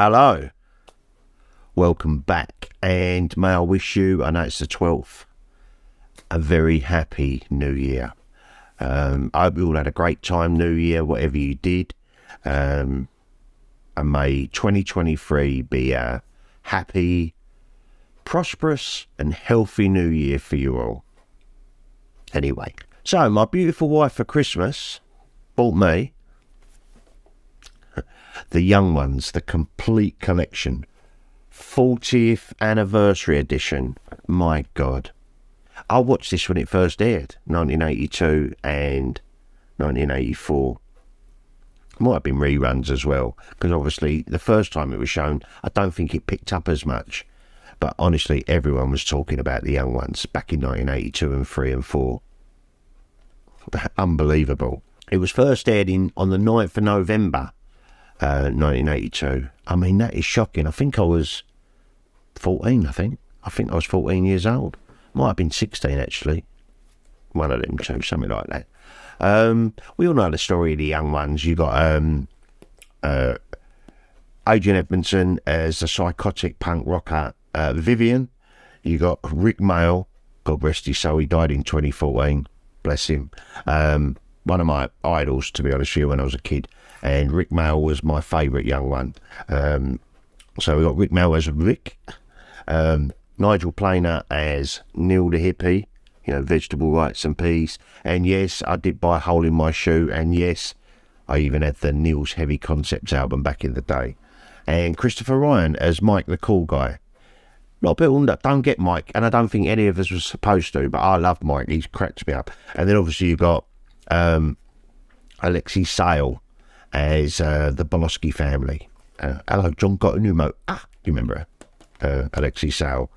Hello, welcome back, and may I wish you, I know it's the 12th, a very happy new year. I hope you all had a great time new year, whatever you did, and may 2023 be a happy, prosperous and healthy new year for you all. Anyway, so my beautiful wife for Christmas bought me the Young Ones, the complete collection, 40th anniversary edition. My God, I watched this when it first aired, 1982 and 1984. Might have been reruns as well, because obviously the first time it was shown, I don't think it picked up as much. But honestly, everyone was talking about the Young Ones back in 1982 and 3 and 4. Unbelievable. It was first aired on the 9th of November, 1982. I mean, that is shocking. I think I was 14, I think I was 14 years old. Might have been 16, actually. One of them two, something like that. We all know the story of the Young Ones. You got Adrian Edmondson as the psychotic punk rocker Vivian. You got Rick Mayall, God rest his soul, he died in 2014, bless him. One of my idols, to be honest with you, when I was a kid. And Rick Mayall was my favourite young one. So we got Rick Mayall as Rick, Nigel Planer as Neil the Hippie, you know, vegetable rights and peas. And yes, I did buy a Hole in My Shoe, and yes, I even had the Neil's Heavy Concepts album back in the day. And Christopher Ryan as Mike the Cool Guy. A lot of people don't get Mike, and I don't think any of us was supposed to, but I love Mike, he cracks me up. And then obviously you've got Alexei Sale as the Bolosky family. Hello, John, got a new moat. You remember her? Alexei Sale.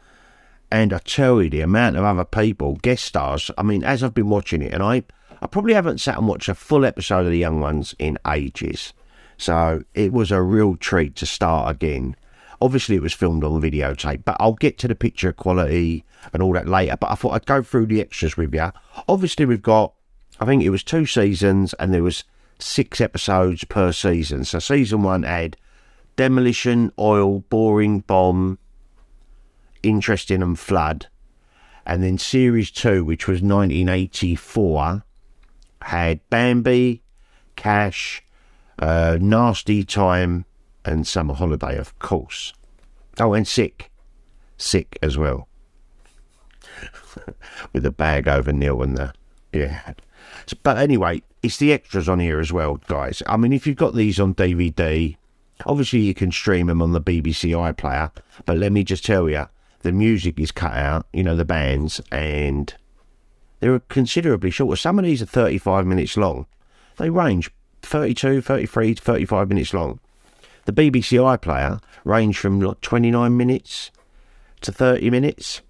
And I tell you, the amount of other people, guest stars, I mean, as I've been watching it, and I probably haven't sat and watched a full episode of The Young Ones in ages. So it was a real treat to start again. Obviously, it was filmed on videotape, but I'll get to the picture quality and all that later. But I thought I'd go through the extras with you. Obviously, we've got, I think it was 2 seasons, and there was 6 episodes per season. So season 1 had Demolition, Oil, Boring, Bomb, Interesting and Flood. And then series 2, which was 1984, had Bambi, Cash, Nasty Time, and Summer Holiday, of course. Oh, and Sick as well. With the bag over Neil and the, yeah. But anyway, it's the extras on here as well, guys. I mean, if you've got these on DVD, obviously you can stream them on the BBC iPlayer, but let me just tell you, the music is cut out, you know, the bands, and they're considerably shorter. Some of these are 35 minutes long. They range 32, 33, 35 minutes long. The BBC iPlayer range from like 29 minutes to 30 minutes.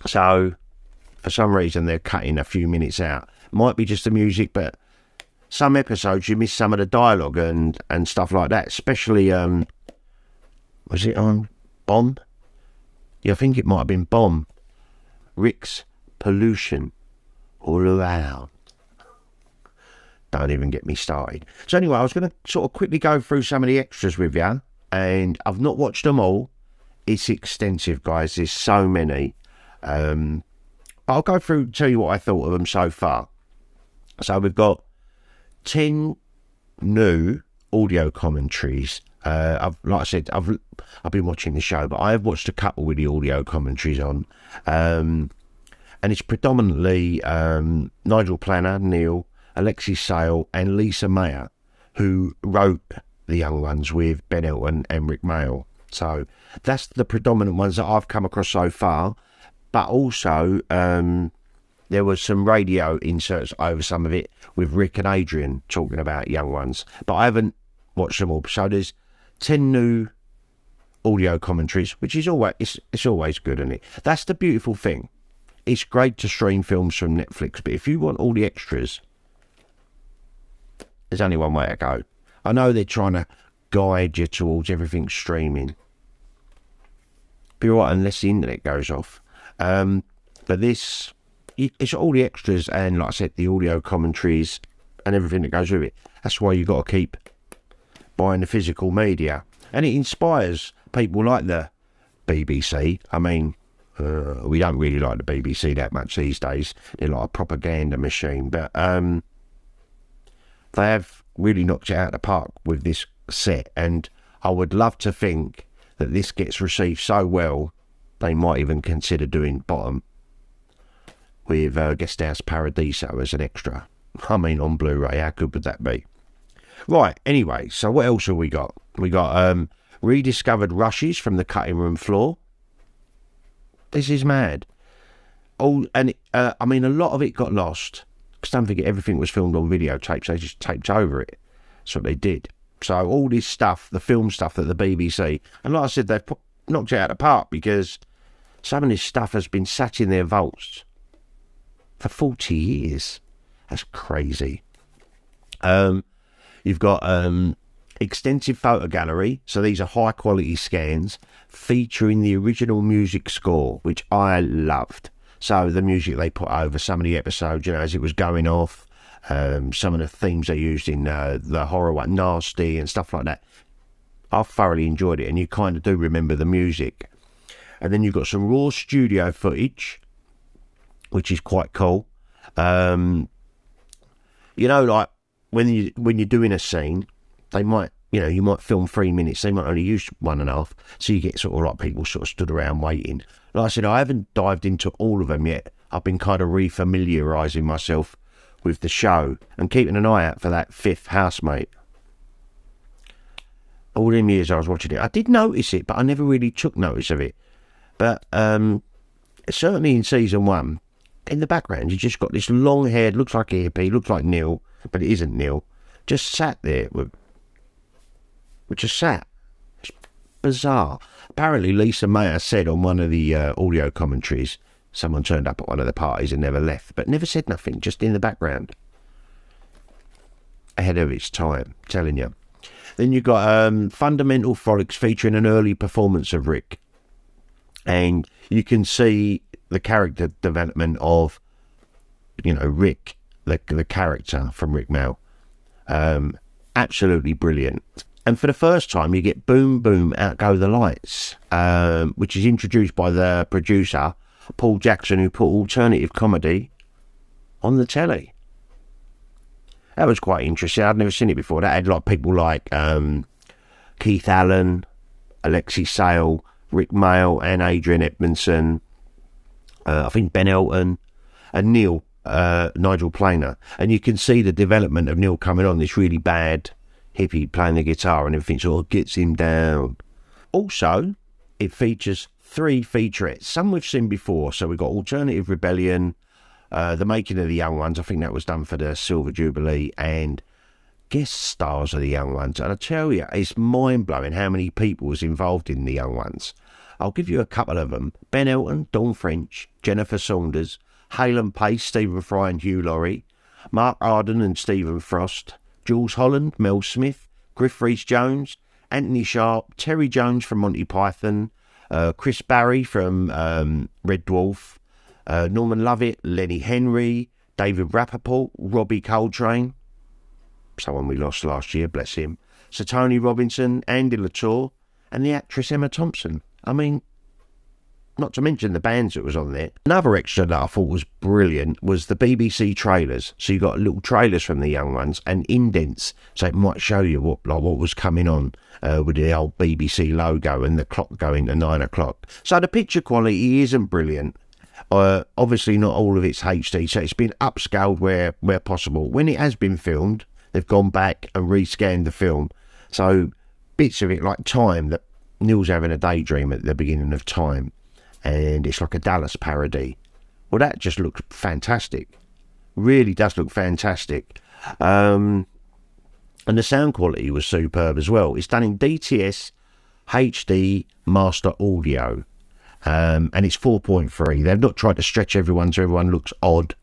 So, for some reason, they're cutting a few minutes out. Might be just the music, but some episodes you miss some of the dialogue and stuff like that. Especially, was it on Bomb? Yeah, I think it might have been Bomb. Rick's Pollution all around. Don't even get me started. So anyway, I was going to sort of quickly go through some of the extras with you, and I've not watched them all. It's extensive, guys. There's so many. I'll go through, tell you what I thought of them so far. So we've got 10 new audio commentaries. Like I said, I've been watching the show, but I have watched a couple with the audio commentaries on. And it's predominantly Nigel Planer, Neil, Alexei Sale and Lisa Mayer, who wrote The Young Ones with Ben Elton and Rick Mayall. So that's the predominant ones that I've come across so far. But also, there was some radio inserts over some of it with Rick and Adrian talking about Young Ones. But I haven't watched them all. So there's 10 new audio commentaries, which is always, it's always good, isn't it? That's the beautiful thing. It's great to stream films from Netflix, but if you want all the extras, there's only one way to go. I know they're trying to guide you towards everything streaming. Be alright unless the internet goes off. But this, it's all the extras and, like I said, the audio commentaries and everything that goes with it. That's why you've got to keep buying the physical media. And it inspires people like the BBC. I mean, we don't really like the BBC that much these days. They're like a propaganda machine. But they have really knocked it out of the park with this set. And I would love to think that this gets received so well, they might even consider doing Bottom with Guest House Paradiso as an extra. I mean, on Blu Ray, how good would that be? Right, anyway, so what else have we got? We got rediscovered rushes from the cutting room floor. This is mad. Oh, and I mean, a lot of it got lost. Because don't forget, everything was filmed on videotapes. They just taped over it. That's what they did. So all this stuff, the film stuff that the BBC, and like I said, they've knocked it out of the park because some of this stuff has been sat in their vaults for 40 years. That's crazy. You've got extensive photo gallery. So these are high quality scans featuring the original music score, which I loved. So the music they put over some of the episodes, you know, as it was going off, some of the themes they used in the horror one, Nasty and stuff like that. I thoroughly enjoyed it, and you kind of do remember the music. And then you've got some raw studio footage, which is quite cool. You know, like when you're doing a scene, they might, you know, you might film 3 minutes. They might only use 1.5, so you get sort of like people sort of stood around waiting. Like I said, I haven't dived into all of them yet. I've been kind of refamiliarising myself with the show and keeping an eye out for that 5th housemate. All them years I was watching it, I did notice it, but I never really took notice of it. But certainly in season 1, in the background, you just got this long-haired, looks like a hippie, looks like Neil, but it isn't Neil, just sat there just sat. It's bizarre. Apparently, Lisa Mayer said on one of the audio commentaries, someone turned up at one of the parties and never left, but never said nothing, just in the background. Ahead of its time, telling you. Then you've got Fundamental Frolics featuring an early performance of Rick. And you can see the character development of, you know, Rick, the character from Rick Mel. Absolutely brilliant. And for the first time, you get Boom Boom Out Go the Lights, which is introduced by the producer, Paul Jackson, who put alternative comedy on the telly. That was quite interesting. I'd never seen it before. That had like people like Keith Allen, Alexi Sale, Rick Mail, and Adrian Edmondson. I think Ben Elton and Neil, Nigel Planer. And you can see the development of Neil coming on, this really bad hippie playing the guitar, and everything sort of gets him down. Also, it features 3 featurettes, some we've seen before. So we've got Alternative Rebellion, The Making of the Young Ones, I think that was done for the Silver Jubilee, and guest stars of the Young Ones. And I tell you, it's mind-blowing how many people was involved in the Young Ones. I'll give you a couple of them. Ben Elton, Dawn French, Jennifer Saunders, Halen Pace, Stephen Fry and Hugh Laurie, Mark Arden and Stephen Frost, Jules Holland, Mel Smith, Griff Rhys-Jones, Anthony Sharp, Terry Jones from Monty Python, Chris Barry from Red Dwarf, Norman Lovett, Lenny Henry, David Rappaport, Robbie Coltrane, someone we lost last year, bless him, Sir Tony Robinson, Andy Latour, and the actress Emma Thompson. I mean, not to mention the bands that was on there. Another extra that I thought was brilliant was the BBC trailers. So you got little trailers from the Young Ones and indents, so it might show you what was coming on with the old BBC logo and the clock going to 9 o'clock. So the picture quality isn't brilliant. Obviously not all of it's HD, so it's been upscaled where possible. When it has been filmed, they've gone back and rescanned the film. So bits of it, like Time, that Neil's having a daydream at the beginning of Time, and it's like a Dallas parody. Well, that just looks fantastic. Really does look fantastic. And the sound quality was superb as well. It's done in DTS HD Master Audio. And it's 4.3. They've not tried to stretch everyone so everyone looks odd.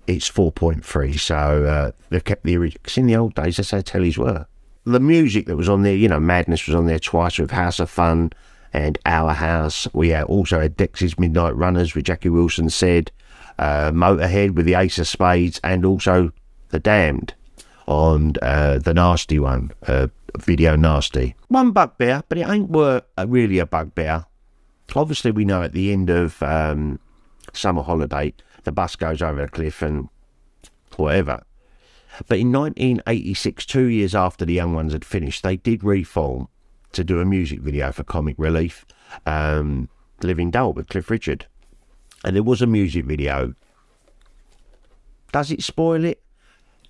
It's 4.3. So they've kept the original. Because in the old days, that's how tellies were. The music that was on there, you know, Madness was on there twice with House of Fun and Our House. We also had Dex's Midnight Runners with Jackie Wilson Said, Motorhead with the Ace of Spades, and also The Damned on the Nasty one, video nasty. One bugbear, but it ain't really a bugbear. Obviously, we know at the end of summer holiday, the bus goes over the cliff and whatever. But in 1986, 2 years after the Young Ones had finished, they did reform to do a music video for Comic Relief, Living Dull with Cliff Richard. And there was a music video. Does it spoil it?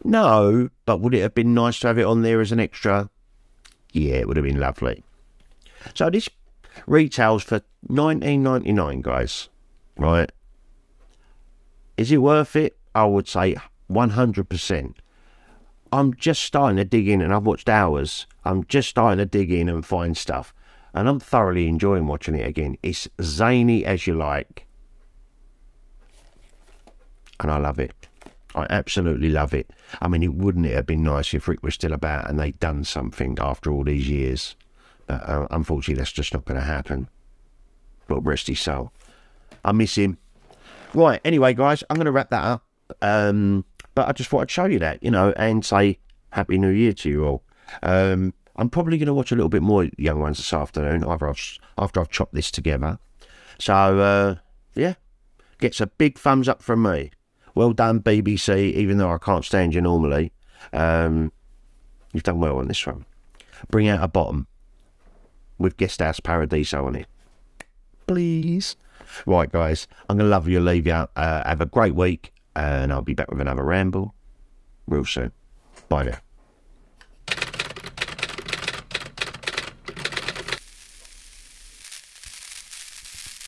No, but would it have been nice to have it on there as an extra? Yeah, it would have been lovely. So this retails for $19.99, guys. Right? Is it worth it? I would say 100%. I'm just starting to dig in, and I've watched hours. I'm just starting to dig in and find stuff. And I'm thoroughly enjoying watching it again. It's zany as you like. And I love it. I absolutely love it. I mean, wouldn't it have been nice if Rick was still about and they'd done something after all these years? But unfortunately, that's just not going to happen. But rest his soul. I miss him. Right, anyway, guys, I'm going to wrap that up. But I just thought I'd show you that, you know, and say Happy New Year to you all. I'm probably going to watch a little bit more Young Ones this afternoon, after I've chopped this together. So, yeah, gets a big thumbs up from me. Well done, BBC, even though I can't stand you normally. You've done well on this one. Bring out a bottom with Guest House Paradiso on it. Please. Right, guys, I'm going to love you, leave you. Have a great week, and I'll be back with another ramble real soon. Bye now.